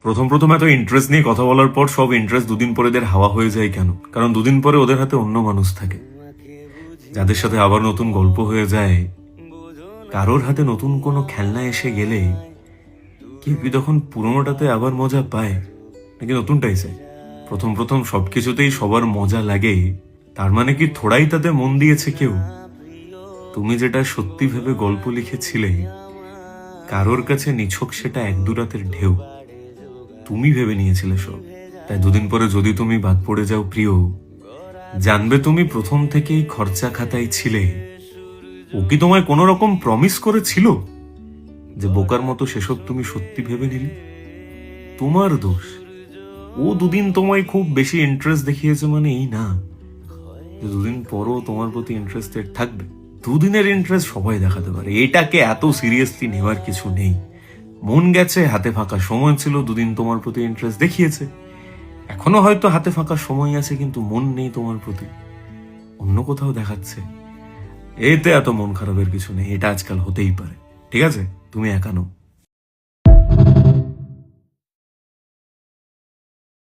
প্রথম প্রথম এত ইন্টারেস্ট নিয়ে কথা বলার পর সব ইন্টারেস্ট দুদিন পরে এদের হাওয়া হয়ে যায় কেন? কারণ দুদিন পরে ওদের হাতে অন্য মানুষ থাকে, যাদের সাথে আবার নতুন গল্প হয়ে যায়। কারোর হাতে নতুন কোনো খেলনা এসে গেলে কেউ কি তখন পুরোনোটাতে আবার মজা পায়, নাকি নতুনটাই চায়? প্রথম প্রথম সবকিছুতেই সবার মজা লাগে, তার মানে কি থোড়াই তাতে মন দিয়েছে কেউ? তুমি যেটা সত্যি ভেবে গল্প লিখেছিলে, কারোর কাছে নিছক সেটা এক দু রাতের ঢেউ। তুমি ভেবে নিয়েছিলে সব। তাই দুদিন পরে যদি তুমি বাদ পড়ে যাও প্রিয়, জানবে তুমি প্রথম থেকেই খরচা খাতায় ছিলে। ও কি তোমায় কোনো রকম প্রমিস করেছিল যে বোকার মতো সেসব তুমি সত্যি ভেবে নিলে? তোমার দোষ। ও দুদিন তোমায় খুব বেশি ইন্টারেস্ট দেখিয়েছে মানে এই না যে দুদিন পরও তোমার প্রতি ইন্টারেস্টেড থাকবে। দুদিনের ইন্টারেস্ট সবাই দেখাতে পারে, এটাকে এত সিরিয়াসলি নেওয়ার কিছু নেই। মন গেছে, হাতে ফাঁকা সময় ছিল, দুদিন তোমার প্রতি ইন্টারেস্ট দেখিয়েছে। এখনো হয়তো হাতে ফাঁকা সময় আছে, কিন্তু মন নেই তোমার প্রতি, অন্য কোথাও দেখাচ্ছে। এতে এত মন খারাপের কিছু নেই, এটা আজকাল হতেই পারে। ঠিক আছে, তুমি একা নও।